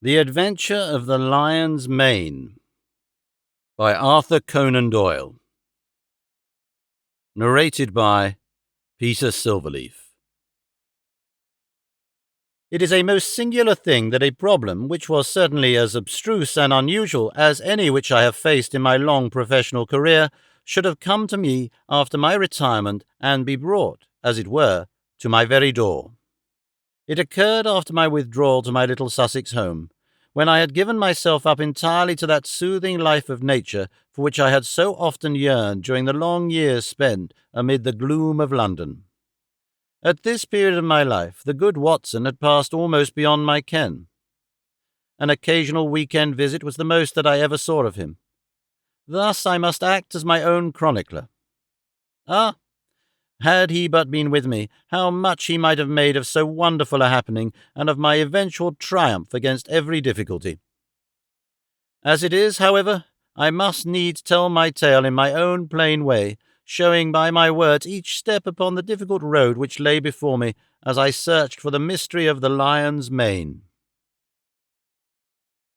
The Adventure of the Lion's Mane by Arthur Conan Doyle. Narrated by Peter Silverleaf. It is a most singular thing that a problem which was certainly as abstruse and unusual as any which I have faced in my long professional career should have come to me after my retirement and be brought, as it were, to my very door. It occurred after my withdrawal to my little Sussex home, when I had given myself up entirely to that soothing life of nature for which I had so often yearned during the long years spent amid the gloom of London. At this period of my life, the good Watson had passed almost beyond my ken. An occasional week-end visit was the most that I ever saw of him. Thus I must act as my own chronicler. Had he but been with me, how much he might have made of so wonderful a happening, and of my eventual triumph against every difficulty. As it is, however, I must needs tell my tale in my own plain way, showing by my words each step upon the difficult road which lay before me as I searched for the mystery of the lion's mane.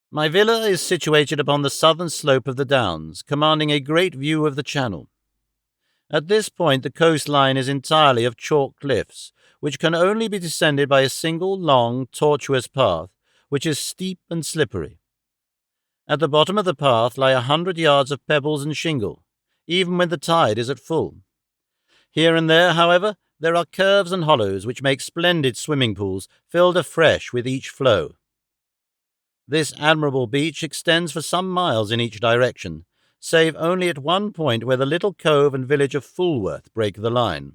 My villa is situated upon the southern slope of the Downs, commanding a great view of the Channel. At this point the coastline is entirely of chalk cliffs, which can only be descended by a single long, tortuous path, which is steep and slippery. At the bottom of the path lie 100 yards of pebbles and shingle, even when the tide is at full. Here and there, however, there are curves and hollows which make splendid swimming pools, filled afresh with each flow. This admirable beach extends for some miles in each direction, save only at one point where the little cove and village of Fulworth break the line.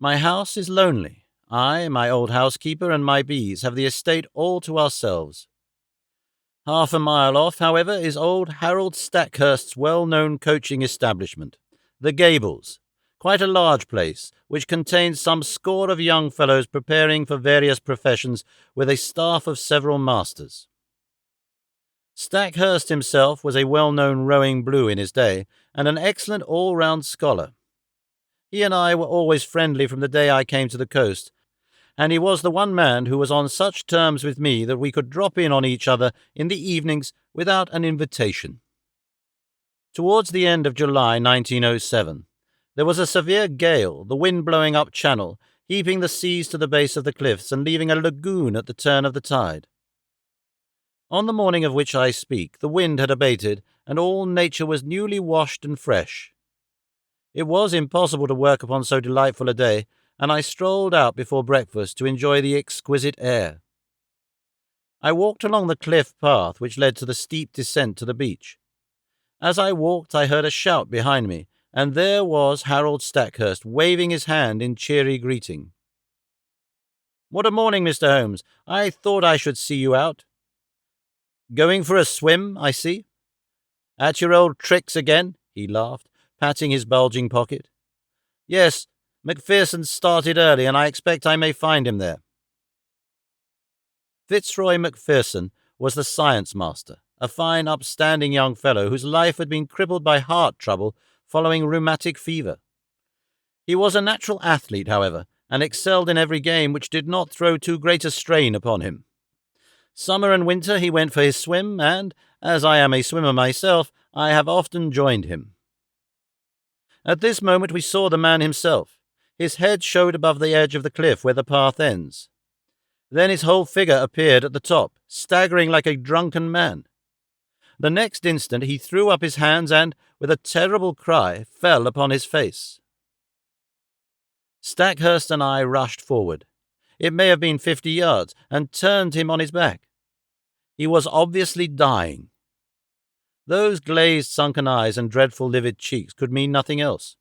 My house is lonely. I, my old housekeeper, and my bees have the estate all to ourselves. Half a mile off, however, is old Harold Stackhurst's well-known coaching establishment, the Gables, quite a large place, which contains some score of young fellows preparing for various professions with a staff of several masters. Stackhurst himself was a well-known rowing blue in his day, and an excellent all-round scholar. He and I were always friendly from the day I came to the coast, and he was the one man who was on such terms with me that we could drop in on each other in the evenings without an invitation. Towards the end of July 1907, there was a severe gale, the wind blowing up channel, heaping the seas to the base of the cliffs and leaving a lagoon at the turn of the tide. On the morning of which I speak, the wind had abated, and all nature was newly washed and fresh. It was impossible to work upon so delightful a day, and I strolled out before breakfast to enjoy the exquisite air. I walked along the cliff path which led to the steep descent to the beach. As I walked, I heard a shout behind me, and there was Harold Stackhurst waving his hand in cheery greeting. "What a morning, Mr. Holmes! I thought I should see you out." "Going for a swim, I see." "At your old tricks again?" he laughed, patting his bulging pocket. "Yes, Mcpherson started early, and I expect I may find him there." Fitzroy Mcpherson was the science master, a fine, upstanding young fellow whose life had been crippled by heart trouble following rheumatic fever. He was a natural athlete, however, and excelled in every game which did not throw too great a strain upon him. Summer and winter he went for his swim, and, as I am a swimmer myself, I have often joined him. At this moment we saw the man himself. His head showed above the edge of the cliff where the path ends. Then his whole figure appeared at the top, staggering like a drunken man. The next instant he threw up his hands and, with a terrible cry, fell upon his face. Stackhurst and I rushed forward. It may have been 50 yards, and turned him on his back. He was obviously dying. Those glazed sunken eyes and dreadful livid cheeks could mean nothing else.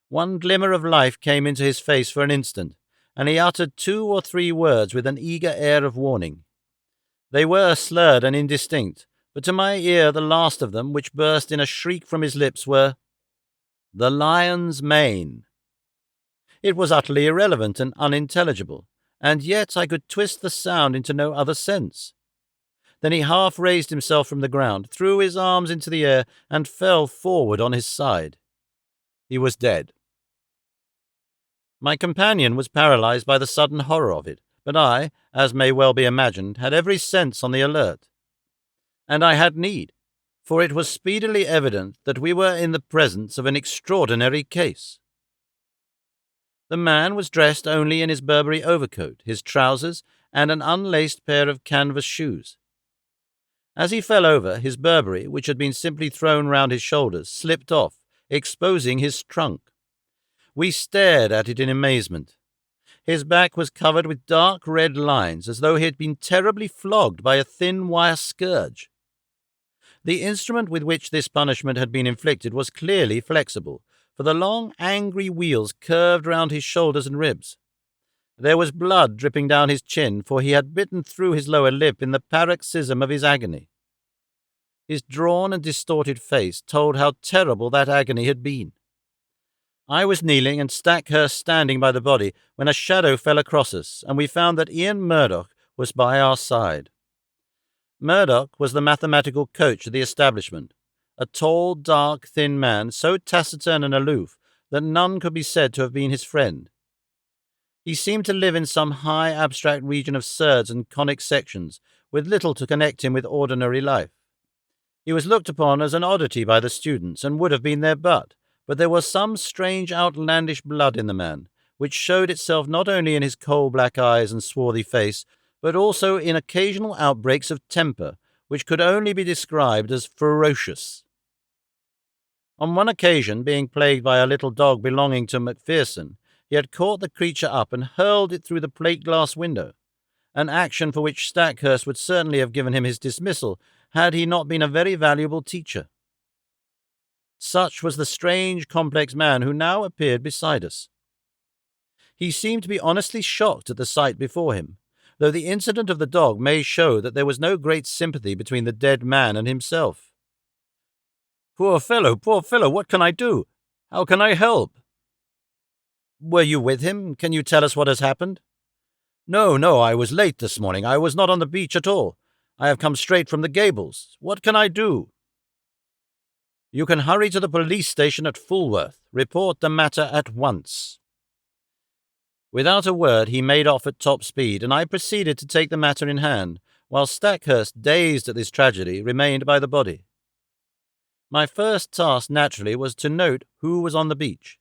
One glimmer of life came into his face for an instant, and he uttered 2 or 3 words with an eager air of warning. They were slurred and indistinct, but to my ear the last of them, which burst in a shriek from his lips, were, "The lion's mane." It was utterly irrelevant and unintelligible, and yet I could twist the sound into no other sense. Then he half raised himself from the ground, threw his arms into the air, and fell forward on his side. He was dead. My companion was paralyzed by the sudden horror of it, But I, as may well be imagined, had every sense on the alert. And I had need, for it was speedily evident that we were in the presence of an extraordinary case. The man was dressed only in his Burberry overcoat, his trousers, and an unlaced pair of canvas shoes. As he fell over, his Burberry, which had been simply thrown round his shoulders, slipped off, exposing his trunk. We stared at it in amazement. His back was covered with dark red lines, as though he had been terribly flogged by a thin wire scourge. The instrument with which this punishment had been inflicted was clearly flexible, for the long, angry wheels curved round his shoulders and ribs. There was blood dripping down his chin, for he had bitten through his lower lip in the paroxysm of his agony. His drawn and distorted face told how terrible that agony had been. I was kneeling and Stackhurst standing by the body when a shadow fell across us, and we found that Ian Murdoch was by our side. Murdoch was the mathematical coach of the establishment, a tall, dark, thin man, so taciturn and aloof that none could be said to have been his friend. He seemed to live in some high abstract region of surds and conic sections, with little to connect him with ordinary life. He was looked upon as an oddity by the students, and would have been their butt, but there was some strange outlandish blood in the man, which showed itself not only in his coal-black eyes and swarthy face, but also in occasional outbreaks of temper, which could only be described as ferocious. On one occasion, being plagued by a little dog belonging to Mcpherson, he had caught the creature up and hurled it through the plate-glass window, an action for which Stackhurst would certainly have given him his dismissal had he not been a very valuable teacher. Such was the strange, complex man who now appeared beside us. He seemed to be honestly shocked at the sight before him, though the incident of the dog may show that there was no great sympathy between the dead man and himself. Poor fellow, what can I do? How can I help?" "Were you with him? Can you tell us what has happened?" No, I was late this morning. I was not on the beach at all. I have come straight from the Gables. What can I do?" "You can hurry to the police station at Fulworth. Report the matter at once." Without a word, he made off at top speed, and I proceeded to take the matter in hand, while Stackhurst, dazed at this tragedy, remained by the body. My first task, naturally, was to note who was on the beach.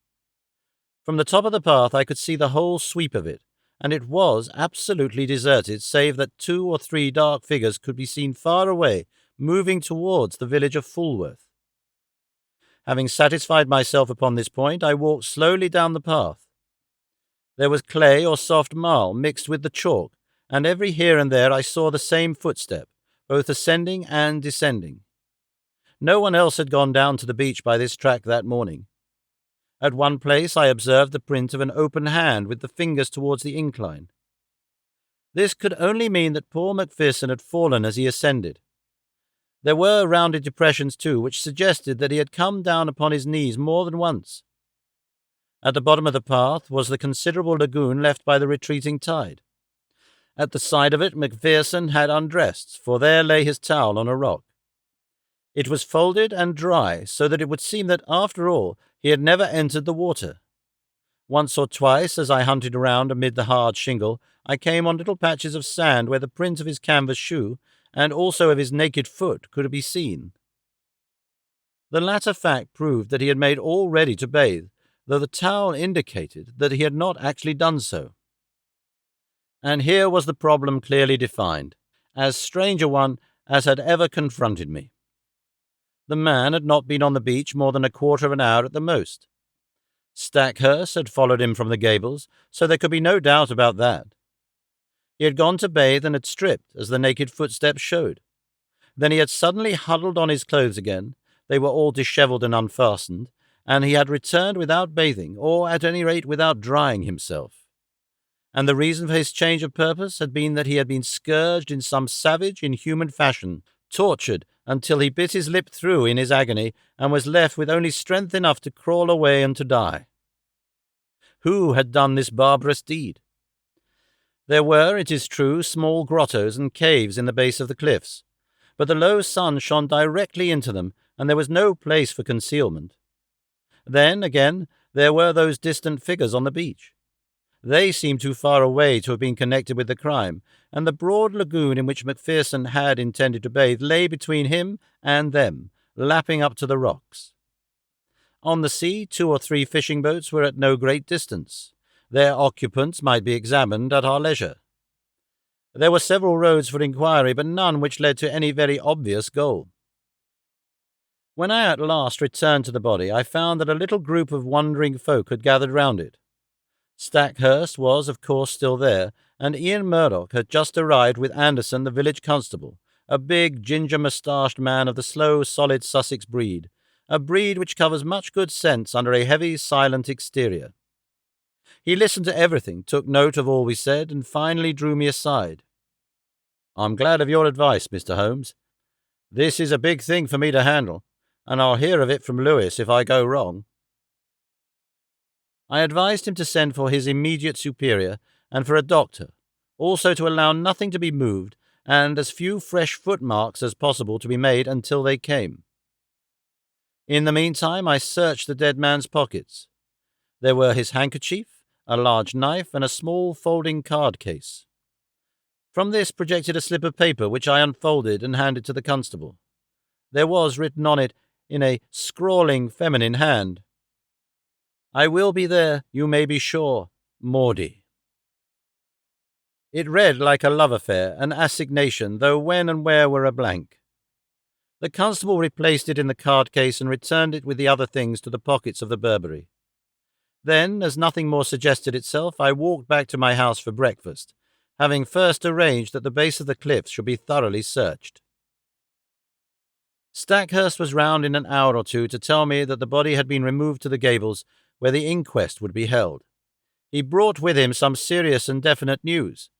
From the top of the path I could see the whole sweep of it, and it was absolutely deserted, save that 2 or 3 dark figures could be seen far away, moving towards the village of Fulworth. Having satisfied myself upon this point, I walked slowly down the path. There was clay or soft marl mixed with the chalk, and every here and there I saw the same footstep, both ascending and descending. No one else had gone down to the beach by this track that morning. At one place I observed the print of an open hand with the fingers towards the incline. This could only mean that poor Mcpherson had fallen as he ascended. There were rounded depressions, too, which suggested that he had come down upon his knees more than once. At the bottom of the path was the considerable lagoon left by the retreating tide. At the side of it Mcpherson had undressed, for there lay his towel on a rock. It was folded and dry, so that it would seem that, after all, he had never entered the water. Once or twice, as I hunted around amid the hard shingle, I came on little patches of sand where the print of his canvas shoe, and also of his naked foot, could be seen. The latter fact proved that he had made all ready to bathe, though the towel indicated that he had not actually done so. And here was the problem clearly defined, as strange a one as had ever confronted me. The man had not been on the beach more than a quarter of an hour at the most. Stackhurst had followed him from the Gables, so there could be no doubt about that. He had gone to bathe and had stripped, as the naked footsteps showed. Then he had suddenly huddled on his clothes again. They were all dishevelled and unfastened, and he had returned without bathing, or at any rate without drying himself. And the reason for his change of purpose had been that he had been scourged in some savage, inhuman fashion, tortured until he bit his lip through in his agony, and was left with only strength enough to crawl away and to die. Who had done this barbarous deed? There were, it is true, small grottos and caves in the base of the cliffs, but the low sun shone directly into them, and there was no place for concealment. Then, again, there were those distant figures on the beach. They seemed too far away to have been connected with the crime, and the broad lagoon in which Macpherson had intended to bathe lay between him and them, lapping up to the rocks. On the sea, 2 or 3 fishing boats were at no great distance. Their occupants might be examined at our leisure. There were several roads for inquiry, but none which led to any very obvious goal. When I at last returned to the body, I found that a little group of wondering folk had gathered round it. Stackhurst was, of course, still there, and Ian Murdoch had just arrived with Anderson, the village constable, a big, ginger-moustached man of the slow, solid Sussex breed, a breed which covers much good sense under a heavy, silent exterior. He listened to everything, took note of all we said, and finally drew me aside. "I'm glad of your advice, Mr. Holmes. This is a big thing for me to handle, and I'll hear of it from Lewis if I go wrong." I advised him to send for his immediate superior and for a doctor, also to allow nothing to be moved and as few fresh footmarks as possible to be made until they came. In the meantime, I searched the dead man's pockets. There were his handkerchief, a large knife, and a small folding card case. From this projected a slip of paper which I unfolded and handed to the constable. There was written on it, in a scrawling feminine hand, "I will be there, you may be sure, Maudie." It read like a love affair, an assignation, though when and where were a blank. The constable replaced it in the card case and returned it with the other things to the pockets of the Burberry. Then, as nothing more suggested itself, I walked back to my house for breakfast, having first arranged that the base of the cliffs should be thoroughly searched. Stackhurst was round in an hour or two to tell me that the body had been removed to the Gables, where the inquest would be held. He brought with him some serious and definite news.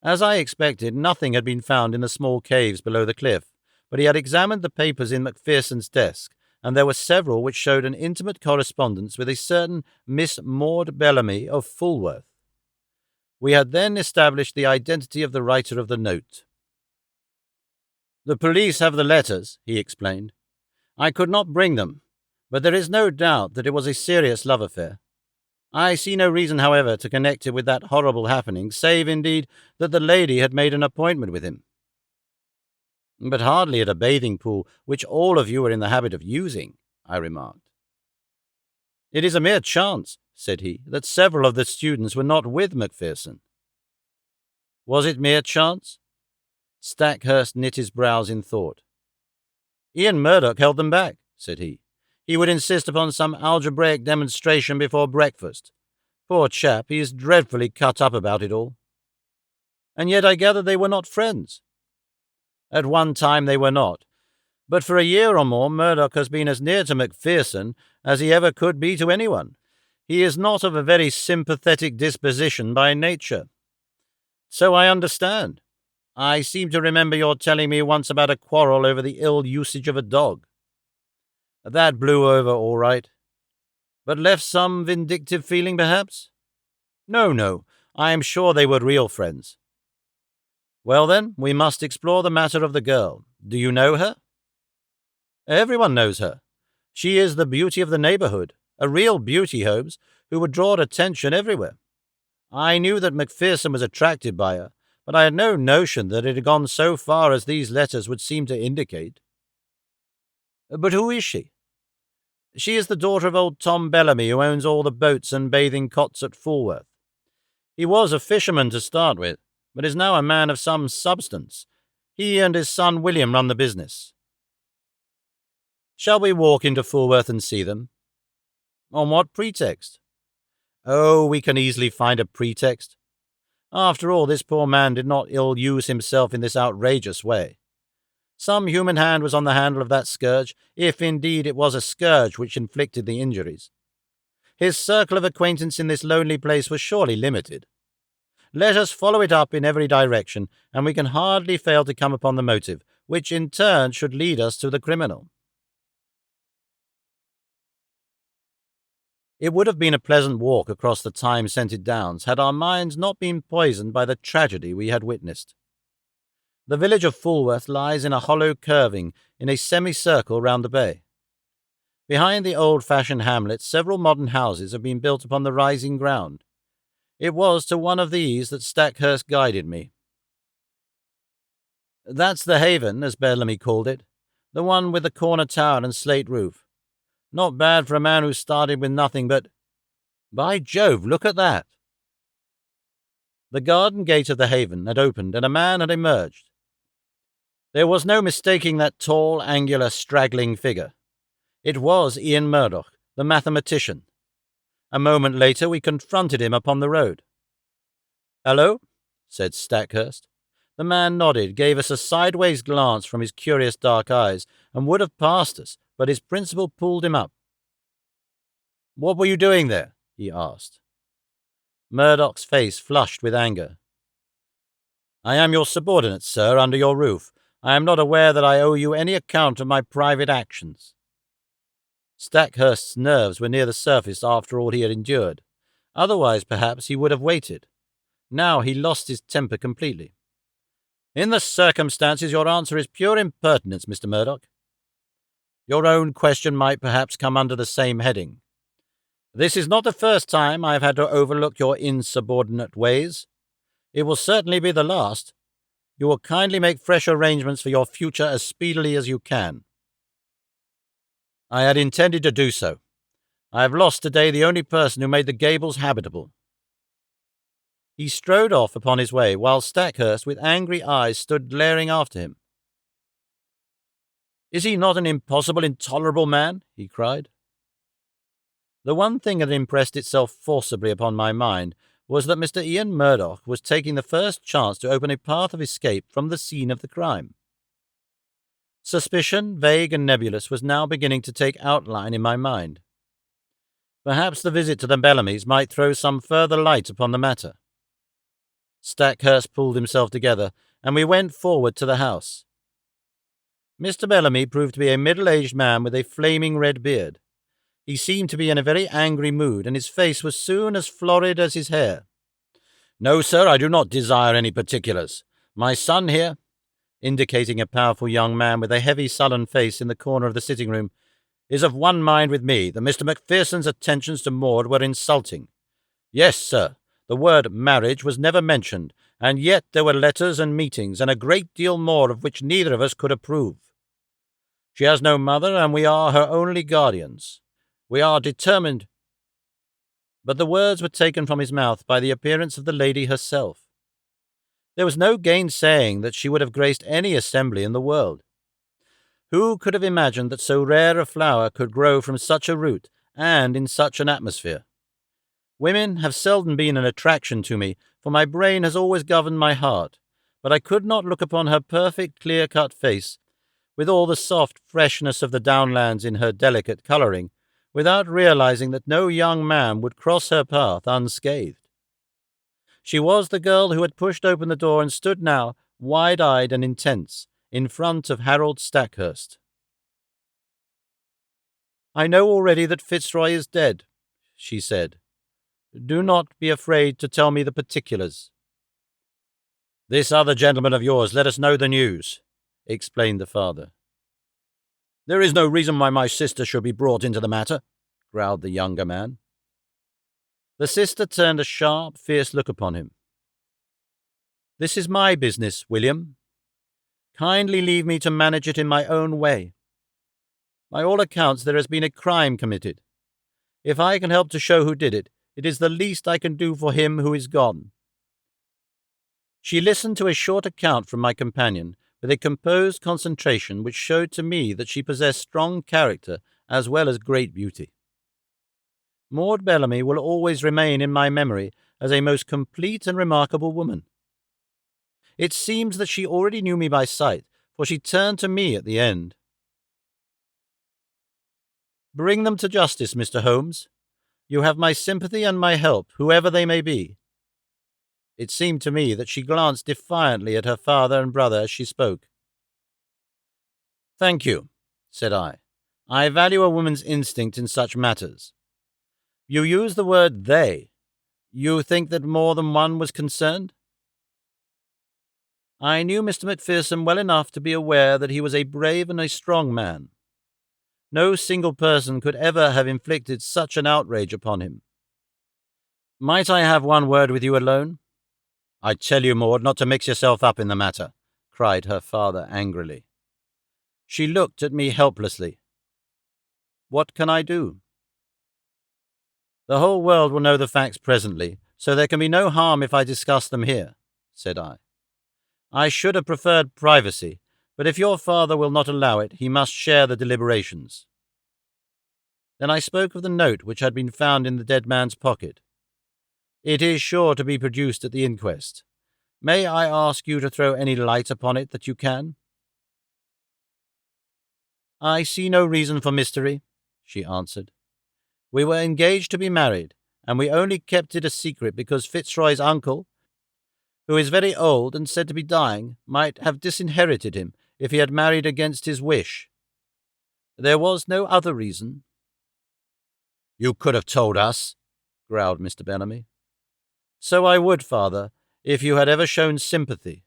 As I expected, nothing had been found in the small caves below the cliff, but he had examined the papers in Macpherson's desk, and there were several which showed an intimate correspondence with a certain Miss Maud Bellamy of Fulworth. We had then established the identity of the writer of the note. "The police have the letters," he explained. "I could not bring them, but there is no doubt that it was a serious love affair. I see no reason, however, to connect it with that horrible happening, save, indeed, that the lady had made an appointment with him." "But hardly at a bathing pool, which all of you are in the habit of using," I remarked. "It is a mere chance," said he, "that several of the students were not with Macpherson." Was it mere chance? Stackhurst knit his brows in thought. "Ian Murdoch held them back," said he. "He would insist upon some algebraic demonstration before breakfast. Poor chap, he is dreadfully cut up about it all." "And yet I gather they were not friends." "At one time they were not, but for a year or more Murdoch has been as near to Macpherson as he ever could be to anyone. He is not of a very sympathetic disposition by nature." "So I understand. I seem to remember your telling me once about a quarrel over the ill usage of a dog." "That blew over all right." "But left some vindictive feeling, perhaps?" No, I am sure they were real friends." "Well then, we must explore the matter of the girl. Do you know her?" "Everyone knows her. She is the beauty of the neighbourhood, a real beauty, Holmes, who would draw attention everywhere. I knew that Macpherson was attracted by her, but I had no notion that it had gone so far as these letters would seem to indicate." "But who is she?" "She is the daughter of old Tom Bellamy, who owns all the boats and bathing cots at Fulworth. He was a fisherman to start with, but is now a man of some substance. He and his son William run the business." "Shall we walk into Fulworth and see them?" "On what pretext?" "Oh, we can easily find a pretext. After all, this poor man did not ill-use himself in this outrageous way. Some human hand was on the handle of that scourge, if indeed it was a scourge which inflicted the injuries. His circle of acquaintance in this lonely place was surely limited. Let us follow it up in every direction, and we can hardly fail to come upon the motive, which in turn should lead us to the criminal." It would have been a pleasant walk across the thyme-scented downs had our minds not been poisoned by the tragedy we had witnessed. The village of Fulworth lies in a hollow curving in a semicircle round the bay. Behind the old-fashioned hamlet, several modern houses have been built upon the rising ground. It was to one of these that Stackhurst guided me. That's the Haven, as Bellamy called it, the one with the corner tower and slate roof. Not bad for a man who started with nothing but— By Jove, look at that! The garden gate of the Haven had opened and a man had emerged. There was no mistaking that tall, angular, straggling figure. It was Ian Murdoch, the mathematician. A moment later we confronted him upon the road. "Hello," said Stackhurst. The man nodded, gave us a sideways glance from his curious dark eyes, and would have passed us, but his principal pulled him up. "What were you doing there?" he asked. Murdoch's face flushed with anger. "I am your subordinate, sir, under your roof. I am not aware that I owe you any account of my private actions." Stackhurst's nerves were near the surface after all he had endured. Otherwise, perhaps, he would have waited. Now he lost his temper completely. "In the circumstances, your answer is pure impertinence, Mr. Murdoch. Your own question might perhaps come under the same heading. This is not the first time I have had to overlook your insubordinate ways. It will certainly be the last. You will kindly make fresh arrangements for your future as speedily as you can." "I had intended to do so. I have lost today the only person who made the Gables habitable." He strode off upon his way, while Stackhurst, with angry eyes, stood glaring after him. "Is he not an impossible, intolerable man?" he cried. The one thing that impressed itself forcibly upon my mind was that Mr. Ian Murdoch was taking the first chance to open a path of escape from the scene of the crime. Suspicion, vague and nebulous, was now beginning to take outline in my mind. Perhaps the visit to the Bellamys might throw some further light upon the matter. Stackhurst pulled himself together, and we went forward to the house. Mr. Bellamy proved to be a middle-aged man with a flaming red beard. He seemed to be in a very angry mood, and his face was soon as florid as his hair. "No, sir, I do not desire any particulars. My son here," indicating a powerful young man with a heavy, sullen face in the corner of the sitting-room, "is of one mind with me that Mr. Mcpherson's attentions to Maud were insulting. Yes, sir, the word marriage was never mentioned, and yet there were letters and meetings, and a great deal more of which neither of us could approve. She has no mother, and we are her only guardians. We are determined—" But the words were taken from his mouth by the appearance of the lady herself. There was no gainsaying that she would have graced any assembly in the world. Who could have imagined that so rare a flower could grow from such a root, and in such an atmosphere? Women have seldom been an attraction to me, for my brain has always governed my heart, but I could not look upon her perfect, clear-cut face, with all the soft freshness of the downlands in her delicate colouring, without realizing that no young man would cross her path unscathed. She was the girl who had pushed open the door and stood now, wide-eyed and intense, in front of Harold Stackhurst. "I know already that Fitzroy is dead," she said. "Do not be afraid to tell me the particulars." "This other gentleman of yours let us know the news," explained the father. "There is no reason why my sister should be brought into the matter," growled the younger man. The sister turned a sharp, fierce look upon him. "This is my business, William. Kindly leave me to manage it in my own way. By all accounts there has been a crime committed. If I can help to show who did it, it is the least I can do for him who is gone." She listened to a short account from my companion, with a composed concentration which showed to me that she possessed strong character as well as great beauty. Maud Bellamy will always remain in my memory as a most complete and remarkable woman. It seems that she already knew me by sight, for she turned to me at the end. "Bring them to justice, Mr. Holmes. You have my sympathy and my help, whoever they may be." It seemed to me that she glanced defiantly at her father and brother as she spoke. "Thank you," said I. "I value a woman's instinct in such matters. You use the word they. You think that more than one was concerned?" I knew Mr. Mcpherson well enough to be aware that he was a brave and a strong man. No single person could ever have inflicted such an outrage upon him. Might I have one word with you alone? I tell you, Maud, not to mix yourself up in the matter, cried her father angrily. She looked at me helplessly. What can I do? The whole world will know the facts presently, so there can be no harm if I discuss them here, said I. I should have preferred privacy, but if your father will not allow it, he must share the deliberations. Then I spoke of the note which had been found in the dead man's pocket. It is sure to be produced at the inquest. May I ask you to throw any light upon it that you can? I see no reason for mystery, she answered. We were engaged to be married, and we only kept it a secret because Fitzroy's uncle, who is very old and said to be dying, might have disinherited him if he had married against his wish. There was no other reason. You could have told us, growled Mr. Bellamy. So I would, father, if you had ever shown sympathy.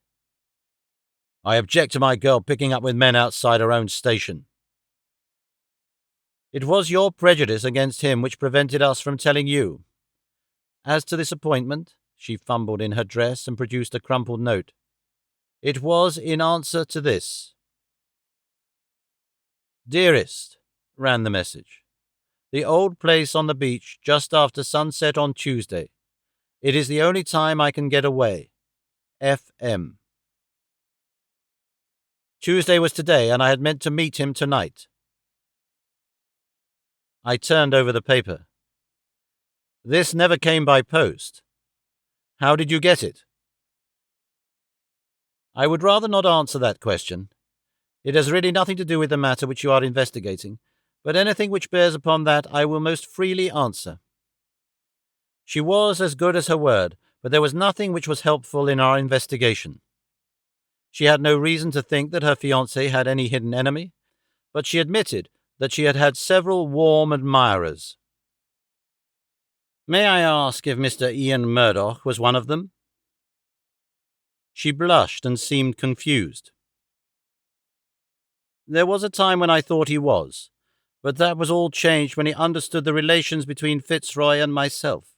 I object to my girl picking up with men outside her own station. It was your prejudice against him which prevented us from telling you. As to this appointment, she fumbled in her dress and produced a crumpled note. It was in answer to this. Dearest, ran the message, the old place on the beach just after sunset on Tuesday. It is the only time I can get away. F.M. Tuesday was today, and I had meant to meet him tonight. I turned over the paper. This never came by post. How did you get it? I would rather not answer that question. It has really nothing to do with the matter which you are investigating, but anything which bears upon that I will most freely answer. She was as good as her word, but there was nothing which was helpful in our investigation. She had no reason to think that her fiancé had any hidden enemy, but she admitted that she had had several warm admirers. May I ask if Mr. Ian Murdoch was one of them? She blushed and seemed confused. There was a time when I thought he was, but that was all changed when he understood the relations between Fitzroy and myself.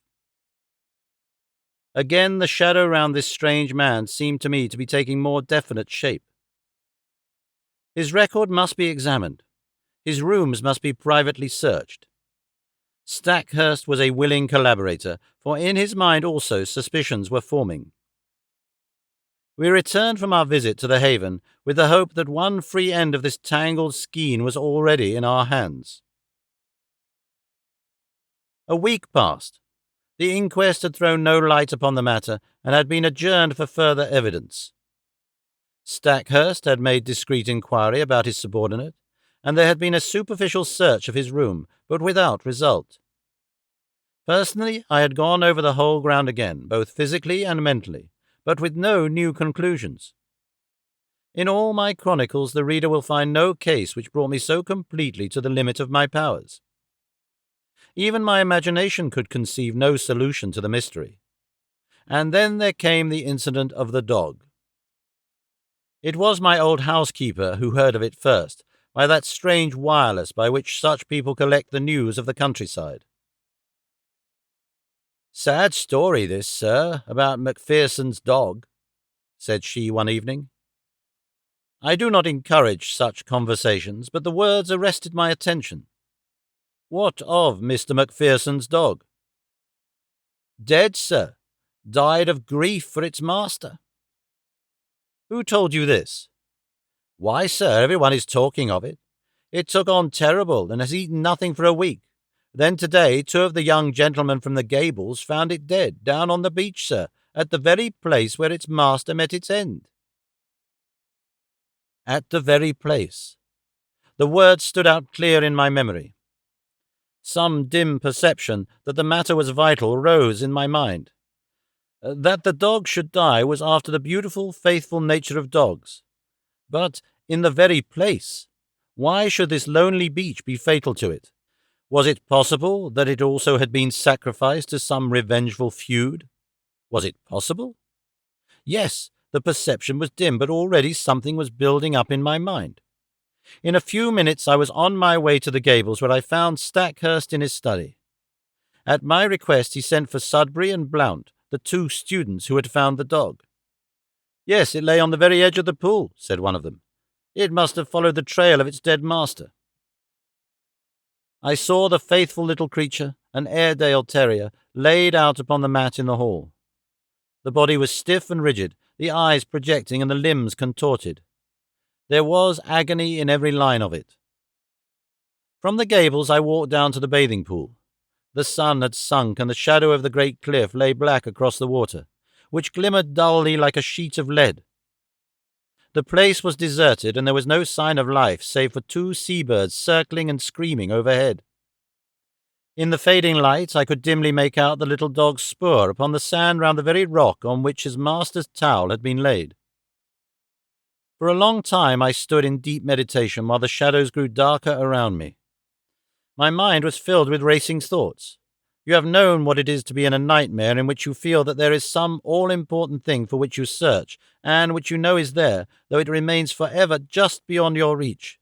Again, the shadow round this strange man seemed to me to be taking more definite shape. His record must be examined. His rooms must be privately searched. Stackhurst was a willing collaborator, for in his mind also suspicions were forming. We returned from our visit to the Haven with the hope that one free end of this tangled skein was already in our hands. A week passed. The inquest had thrown no light upon the matter and had been adjourned for further evidence. Stackhurst had made discreet inquiry about his subordinate, and there had been a superficial search of his room, but without result. Personally, I had gone over the whole ground again, both physically and mentally, but with no new conclusions. In all my chronicles the reader will find no case which brought me so completely to the limit of my powers. Even my imagination could conceive no solution to the mystery. And then there came the incident of the dog. It was my old housekeeper who heard of it first, by that strange wireless by which such people collect the news of the countryside. "Sad story this, sir, about Mcpherson's dog," said she one evening. I do not encourage such conversations, but the words arrested my attention. What of Mr. Mcpherson's dog? Dead, sir. Died of grief for its master. Who told you this? Why, sir, everyone is talking of it. It took on terrible and has eaten nothing for a week. Then today 2 of the young gentlemen from the Gables found it dead, down on the beach, sir, at the very place where its master met its end. At the very place. The words stood out clear in my memory. Some dim perception that the matter was vital rose in my mind. That the dog should die was after the beautiful, faithful nature of dogs. But in the very place, why should this lonely beach be fatal to it? Was it possible that it also had been sacrificed to some revengeful feud? Was it possible? Yes, the perception was dim, but already something was building up in my mind. In a few minutes I was on my way to the Gables, where I found Stackhurst in his study. At my request, he sent for Sudbury and Blount, the two students who had found the dog. Yes, it lay on the very edge of the pool, said one of them. It must have followed the trail of its dead master. I saw the faithful little creature, an Airedale terrier, laid out upon the mat in the hall. The body was stiff and rigid, the eyes projecting and the limbs contorted. There was agony in every line of it. From the gables I walked down to the bathing pool. The sun had sunk, and the shadow of the great cliff lay black across the water, which glimmered dully like a sheet of lead. The place was deserted, and there was no sign of life save for two seabirds circling and screaming overhead. In the fading light I could dimly make out the little dog's spoor upon the sand round the very rock on which his master's towel had been laid. For a long time I stood in deep meditation while the shadows grew darker around me. My mind was filled with racing thoughts. You have known what it is to be in a nightmare in which you feel that there is some all-important thing for which you search, and which you know is there, though it remains forever just beyond your reach.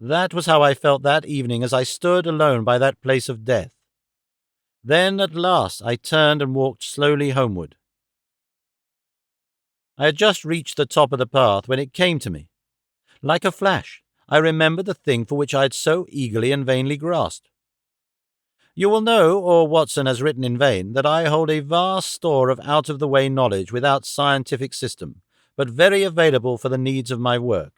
That was how I felt that evening as I stood alone by that place of death. Then, at last, I turned and walked slowly homeward. I had just reached the top of the path when it came to me. Like a flash, I remembered the thing for which I had so eagerly and vainly grasped. You will know, or Watson has written in vain, that I hold a vast store of out-of-the-way knowledge without scientific system, but very available for the needs of my work.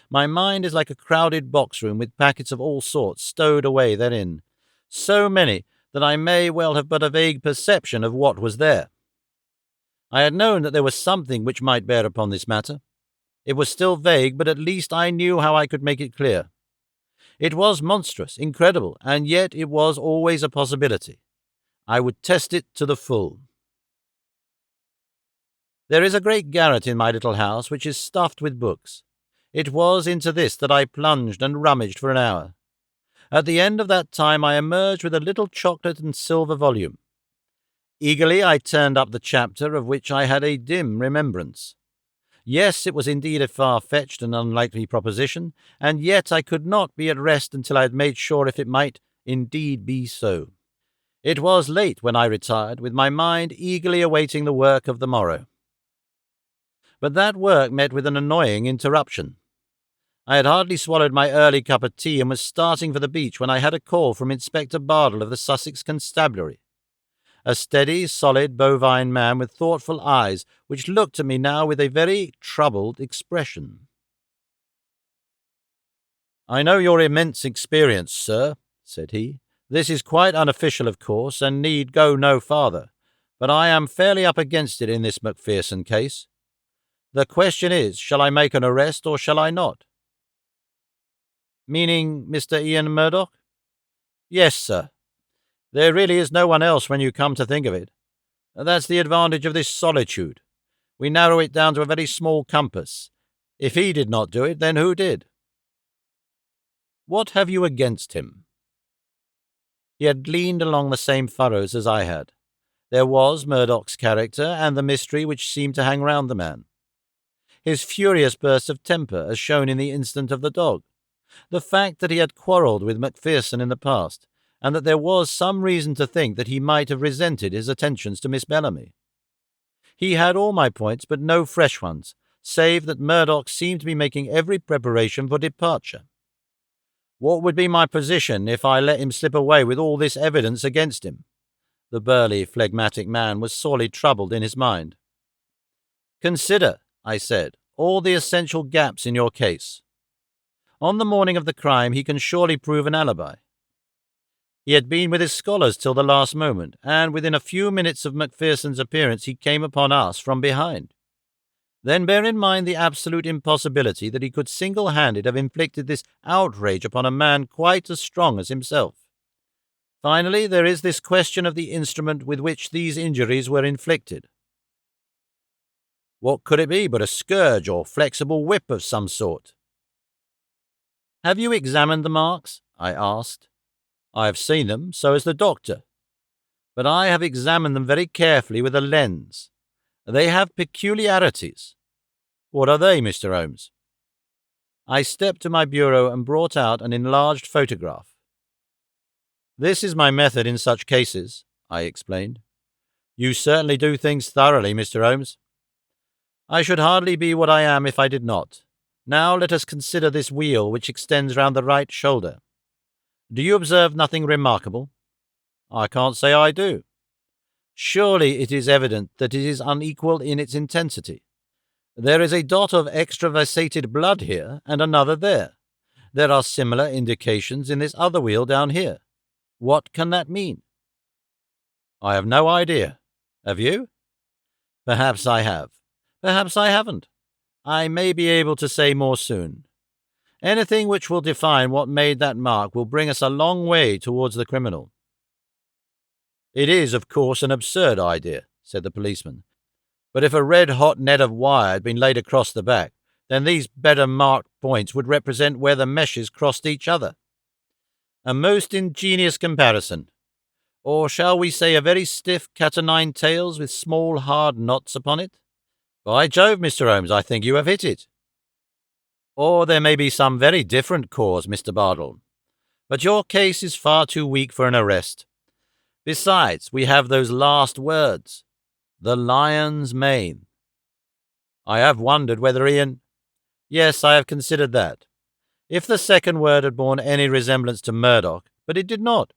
My mind is like a crowded box-room with packets of all sorts stowed away therein, so many that I may well have but a vague perception of what was there. I had known that there was something which might bear upon this matter. It was still vague, but at least I knew how I could make it clear. It was monstrous, incredible, and yet it was always a possibility. I would test it to the full. There is a great garret in my little house which is stuffed with books. It was into this that I plunged and rummaged for an hour. At the end of that time I emerged with a little chocolate and silver volume. Eagerly I turned up the chapter of which I had a dim remembrance. Yes, it was indeed a far-fetched and unlikely proposition, and yet I could not be at rest until I had made sure if it might indeed be so. It was late when I retired, with my mind eagerly awaiting the work of the morrow. But that work met with an annoying interruption. I had hardly swallowed my early cup of tea and was starting for the beach when I had a call from Inspector Bardell of the Sussex Constabulary. A steady, solid, bovine man with thoughtful eyes, which looked at me now with a very troubled expression. "I know your immense experience, sir," said he. "This is quite unofficial, of course, and need go no farther, but I am fairly up against it in this Mcpherson case. The question is, shall I make an arrest or shall I not?" "Meaning Mr. Ian Murdoch?" "Yes, sir. There really is no one else when you come to think of it. That's the advantage of this solitude. We narrow it down to a very small compass. If he did not do it, then who did?" "What have you against him?" He had gleaned along the same furrows as I had. There was Murdoch's character and the mystery which seemed to hang round the man. His furious bursts of temper, as shown in the incident of the dog. The fact that he had quarrelled with Mcpherson in the past, and that there was some reason to think that he might have resented his attentions to Miss Bellamy. He had all my points, but no fresh ones, save that Murdoch seemed to be making every preparation for departure. What would be my position if I let him slip away with all this evidence against him? The burly, phlegmatic man was sorely troubled in his mind. "Consider," I said, "all the essential gaps in your case. On the morning of the crime he can surely prove an alibi. He had been with his scholars till the last moment, and within a few minutes of Mcpherson's appearance he came upon us from behind. Then bear in mind the absolute impossibility that he could single-handed have inflicted this outrage upon a man quite as strong as himself. Finally, there is this question of the instrument with which these injuries were inflicted. What could it be but a scourge or flexible whip of some sort?" "Have you examined the marks?" I asked. "I have seen them, so has the doctor. But I have examined them very carefully with a lens. They have peculiarities." "What are they, Mr. Holmes?" I stepped to my bureau and brought out an enlarged photograph. "This is my method in such cases," I explained. "You certainly do things thoroughly, Mr. Holmes." "I should hardly be what I am if I did not. Now let us consider this wheal which extends round the right shoulder. Do you observe nothing remarkable?" "I can't say I do." "Surely it is evident that it is unequal in its intensity. There is a dot of extravasated blood here, and another there. There are similar indications in this other wheal down here. What can that mean?" "I have no idea. Have you?" "Perhaps I have. Perhaps I haven't. I may be able to say more soon. Anything which will define what made that mark will bring us a long way towards the criminal." "It is, of course, an absurd idea," said the policeman. "But if a red-hot net of wire had been laid across the back, then these better marked points would represent where the meshes crossed each other. A most ingenious comparison. Or shall we say a very stiff cat-o'-nine-tails with small hard knots upon it? By Jove, Mr. Holmes, I think you have hit it. Or there may be some very different cause, Mr. Bardell. But your case is far too weak for an arrest. Besides, we have those last words, the lion's mane. I have wondered whether Ian— Yes, I have considered that. If the second word had borne any resemblance to Murdoch, but it did not.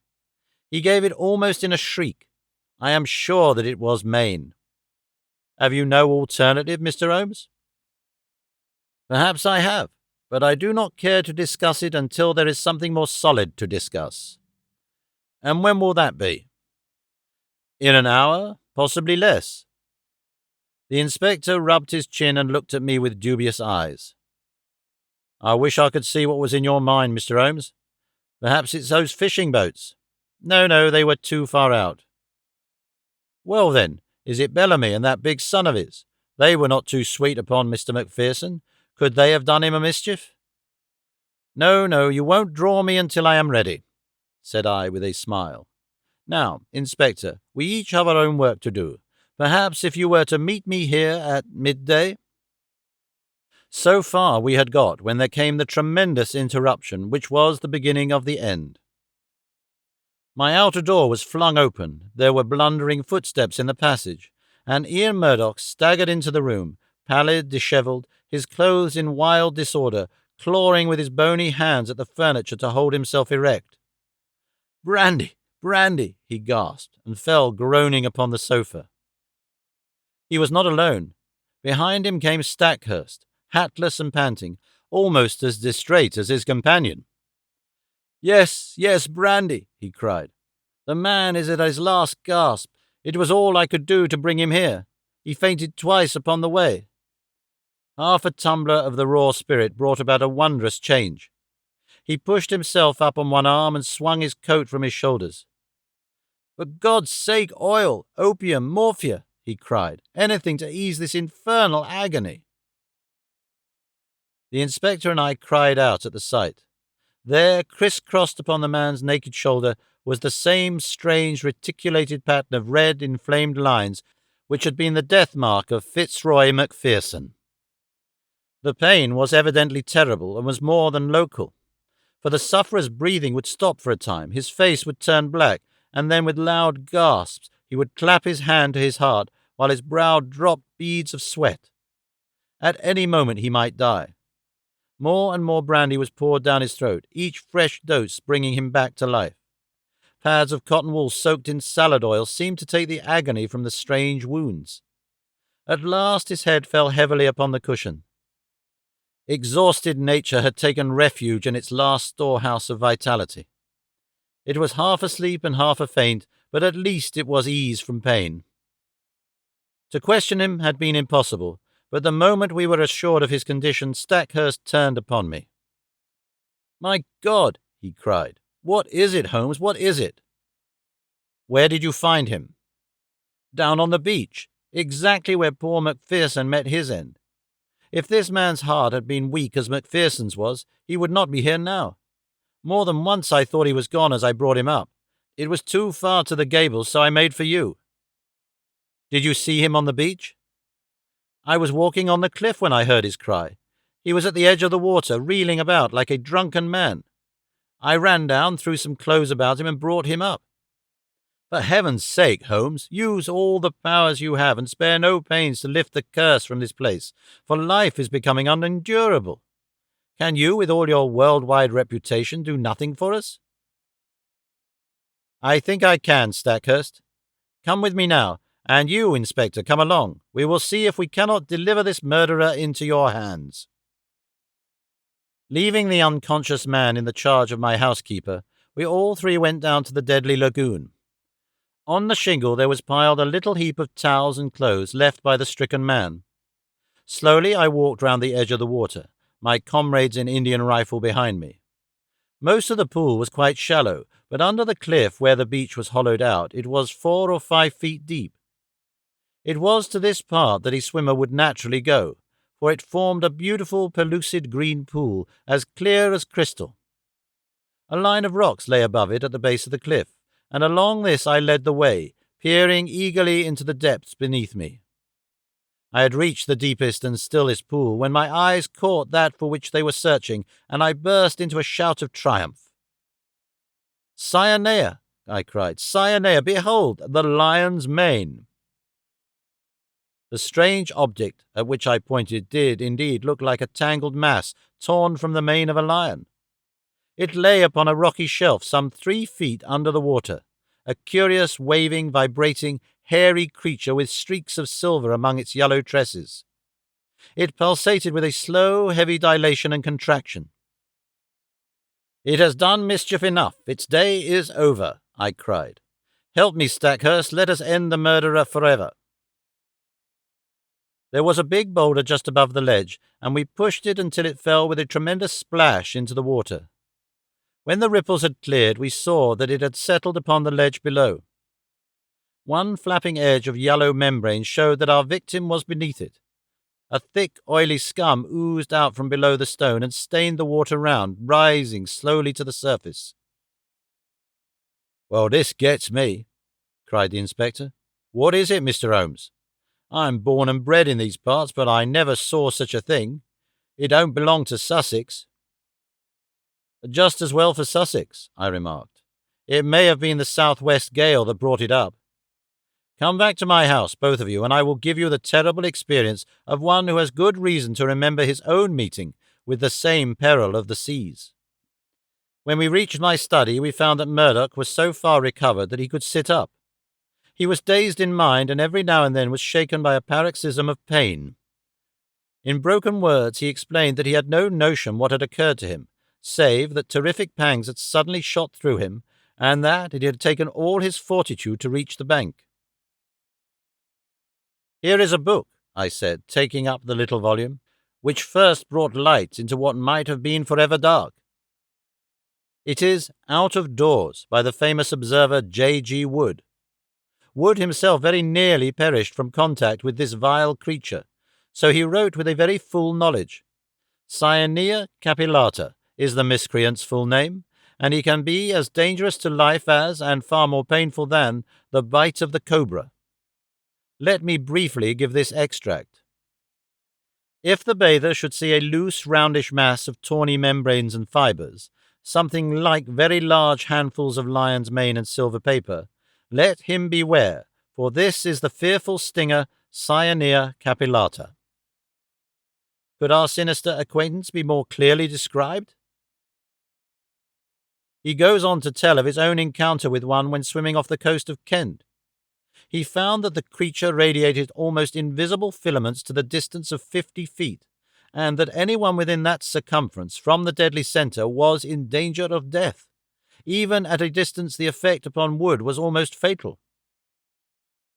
He gave it almost in a shriek. I am sure that it was Maine. Have you no alternative, Mr. Holmes?" "Perhaps I have, but I do not care to discuss it until there is something more solid to discuss." "And when will that be?" "In an hour, possibly less." The inspector rubbed his chin and looked at me with dubious eyes. "I wish I could see what was in your mind, Mr. Holmes. Perhaps it's those fishing boats." No, they were too far out." "Well, then, is it Bellamy and that big son of his? They were not too sweet upon Mr. Mcpherson. Could they have done him a mischief?" No, you won't draw me until I am ready," said I with a smile. "Now, Inspector, we each have our own work to do. Perhaps if you were to meet me here at midday—" So far we had got when there came the tremendous interruption which was the beginning of the end. My outer door was flung open, there were blundering footsteps in the passage, and Ian Murdoch staggered into the room, pallid, dishevelled, his clothes in wild disorder, clawing with his bony hands at the furniture to hold himself erect. "Brandy! Brandy!" he gasped, and fell groaning upon the sofa. He was not alone. Behind him came Stackhurst, hatless and panting, almost as distrait as his companion. Yes, brandy," he cried. "The man is at his last gasp. It was all I could do to bring him here. He fainted twice upon the way." Half a tumbler of the raw spirit brought about a wondrous change. He pushed himself up on one arm and swung his coat from his shoulders. "For God's sake, oil, opium, morphia," he cried. "Anything to ease this infernal agony." The inspector and I cried out at the sight. There, criss-crossed upon the man's naked shoulder, was the same strange reticulated pattern of red, inflamed lines which had been the death mark of Fitzroy Mcpherson. The pain was evidently terrible and was more than local, for the sufferer's breathing would stop for a time, his face would turn black, and then with loud gasps he would clap his hand to his heart while his brow dropped beads of sweat. At any moment he might die. More and more brandy was poured down his throat, each fresh dose bringing him back to life. Pads of cotton wool soaked in salad oil seemed to take the agony from the strange wounds. At last his head fell heavily upon the cushion. Exhausted nature had taken refuge in its last storehouse of vitality. It was half asleep and half a faint, but at least it was ease from pain. To question him had been impossible, but the moment we were assured of his condition, Stackhurst turned upon me. "My God!" he cried. "What is it, Holmes? What is it?" "Where did you find him?" "Down on the beach, exactly where poor Mcpherson met his end. If this man's heart had been weak as Mcpherson's was, he would not be here now. More than once I thought he was gone as I brought him up. It was too far to the Gables, so I made for you." "Did you see him on the beach?" "I was walking on the cliff when I heard his cry. He was at the edge of the water, reeling about like a drunken man. I ran down, threw some clothes about him, and brought him up. For heaven's sake, Holmes, use all the powers you have and spare no pains to lift the curse from this place, for life is becoming unendurable. Can you, with all your worldwide reputation, do nothing for us? I think I can, Stackhurst. Come with me now, and you, Inspector, come along. We will see if we cannot deliver this murderer into your hands. Leaving the unconscious man in the charge of my housekeeper, we all three went down to the deadly lagoon. On the shingle there was piled a little heap of towels and clothes left by the stricken man. Slowly I walked round the edge of the water, my comrades in Indian rifle behind me. Most of the pool was quite shallow, but under the cliff where the beach was hollowed out, it was 4 or 5 feet deep. It was to this part that a swimmer would naturally go, for it formed a beautiful pellucid green pool, as clear as crystal. A line of rocks lay above it at the base of the cliff, and along this I led the way, peering eagerly into the depths beneath me. I had reached the deepest and stillest pool when my eyes caught that for which they were searching, and I burst into a shout of triumph. "Cyanea!" I cried. "Cyanea! Behold, the lion's mane!" The strange object at which I pointed did indeed look like a tangled mass torn from the mane of a lion. It lay upon a rocky shelf some 3 feet under the water, a curious, waving, vibrating, hairy creature with streaks of silver among its yellow tresses. It pulsated with a slow, heavy dilation and contraction. "It has done mischief enough. Its day is over," I cried. "Help me, Stackhurst. Let us end the murderer forever." There was a big boulder just above the ledge, and we pushed it until it fell with a tremendous splash into the water. When the ripples had cleared, we saw that it had settled upon the ledge below. One flapping edge of yellow membrane showed that our victim was beneath it. A thick, oily scum oozed out from below the stone and stained the water round, rising slowly to the surface. "Well, this gets me," cried the inspector. "What is it, Mr. Holmes? I'm born and bred in these parts, but I never saw such a thing. It don't belong to Sussex." "Just as well for Sussex," I remarked. "It may have been the southwest gale that brought it up. Come back to my house, both of you, and I will give you the terrible experience of one who has good reason to remember his own meeting with the same peril of the seas." When we reached my study, we found that Murdoch was so far recovered that he could sit up. He was dazed in mind, and every now and then was shaken by a paroxysm of pain. In broken words, he explained that he had no notion what had occurred to him, save that terrific pangs had suddenly shot through him, and that it had taken all his fortitude to reach the bank. "Here is a book," I said, taking up the little volume, "which first brought light into what might have been forever dark. It is Out of Doors by the famous observer J.G. Wood. Wood himself very nearly perished from contact with this vile creature, so he wrote with a very full knowledge. Cyanea capillata is the miscreant's full name, and he can be as dangerous to life as, and far more painful than, the bite of the cobra. Let me briefly give this extract. If the bather should see a loose, roundish mass of tawny membranes and fibres, something like very large handfuls of lion's mane and silver paper, let him beware, for this is the fearful stinger Cyanea capillata. Could our sinister acquaintance be more clearly described? He goes on to tell of his own encounter with one when swimming off the coast of Kent. He found that the creature radiated almost invisible filaments to the distance of 50 feet, and that anyone within that circumference from the deadly centre was in danger of death. Even at a distance the effect upon Wood was almost fatal.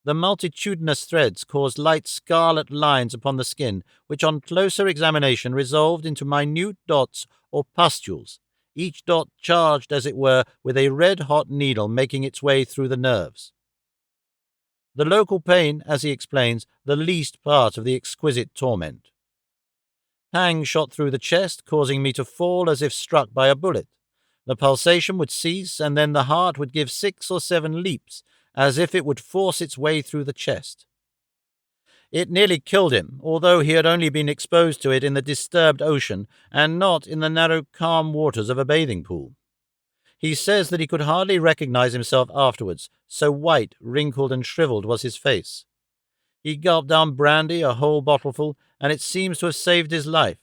The multitudinous threads caused light scarlet lines upon the skin, which on closer examination resolved into minute dots or pustules, each dot charged, as it were, with a red-hot needle making its way through the nerves. The local pain, as he explains, the least part of the exquisite torment. Pangs shot through the chest, causing me to fall as if struck by a bullet. The pulsation would cease, and then the heart would give 6 or 7 leaps, as if it would force its way through the chest. It nearly killed him, although he had only been exposed to it in the disturbed ocean, and not in the narrow, calm waters of a bathing pool. He says that he could hardly recognize himself afterwards, so white, wrinkled, and shriveled was his face. He gulped down brandy, a whole bottleful, and it seems to have saved his life.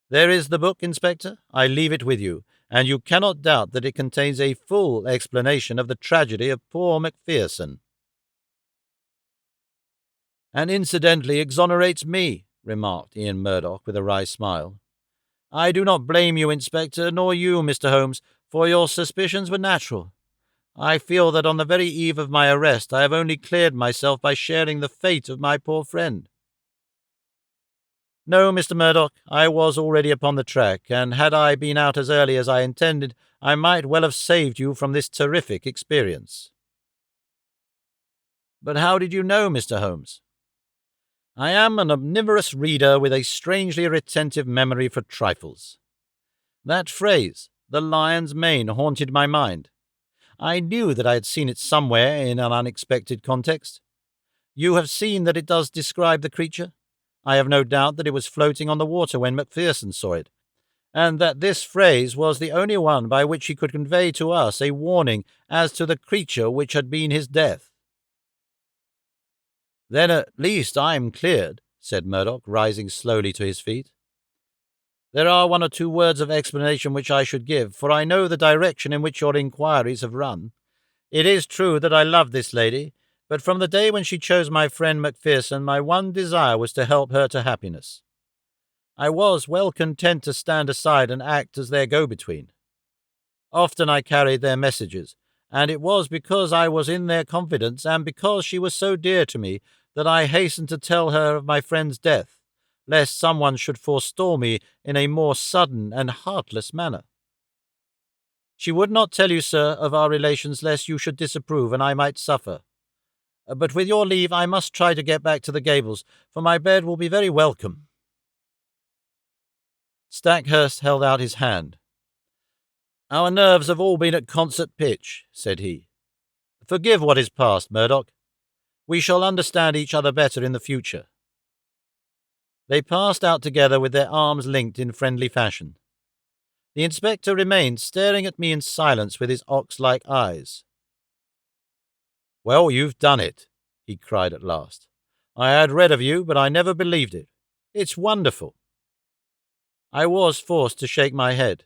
There is the book, Inspector. I leave it with you, and you cannot doubt that it contains a full explanation of the tragedy of poor Mcpherson." "And incidentally exonerates me," remarked Ian Murdoch with a wry smile. "I do not blame you, Inspector, nor you, Mr. Holmes, for your suspicions were natural. I feel that on the very eve of my arrest I have only cleared myself by sharing the fate of my poor friend." "No, Mr. Murdoch, I was already upon the track, and had I been out as early as I intended, I might well have saved you from this terrific experience." "But how did you know, Mr. Holmes?" "I am an omnivorous reader with a strangely retentive memory for trifles. That phrase, 'the lion's mane,' haunted my mind. I knew that I had seen it somewhere in an unexpected context. You have seen that it does describe the creature. I have no doubt that it was floating on the water when Mcpherson saw it, and that this phrase was the only one by which he could convey to us a warning as to the creature which had been his death." "Then at least I am cleared," said Murdoch, rising slowly to his feet. "There are one or two words of explanation which I should give, for I know the direction in which your inquiries have run. It is true that I love this lady, but from the day when she chose my friend Mcpherson, my one desire was to help her to happiness. I was well content to stand aside and act as their go-between. Often I carried their messages, and it was because I was in their confidence and because she was so dear to me that I hastened to tell her of my friend's death, lest someone should forestall me in a more sudden and heartless manner. She would not tell you, sir, of our relations lest you should disapprove and I might suffer. But with your leave I must try to get back to the Gables, for my bed will be very welcome." Stackhurst held out his hand. "Our nerves have all been at concert pitch," said he. "Forgive what is past, Murdoch. We shall understand each other better in the future." They passed out together with their arms linked in friendly fashion. The inspector remained staring at me in silence with his ox-like eyes. "Well, you've done it," he cried at last. "I had read of you, but I never believed it. It's wonderful." I was forced to shake my head.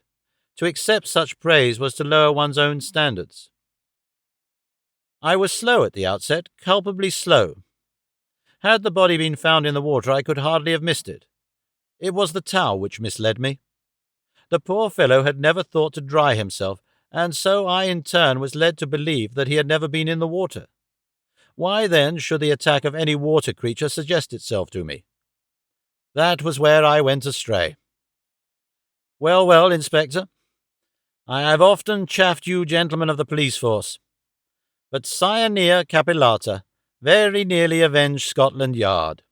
To accept such praise was to lower one's own standards. I was slow at the outset, culpably slow. Had the body been found in the water, I could hardly have missed it. It was the towel which misled me. The poor fellow had never thought to dry himself, and so I in turn was led to believe that he had never been in the water. Why then should the attack of any water creature suggest itself to me? That was where I went astray. Well, well, Inspector, I have often chaffed you gentlemen of the police force, but sine capillata very nearly avenged Scotland Yard.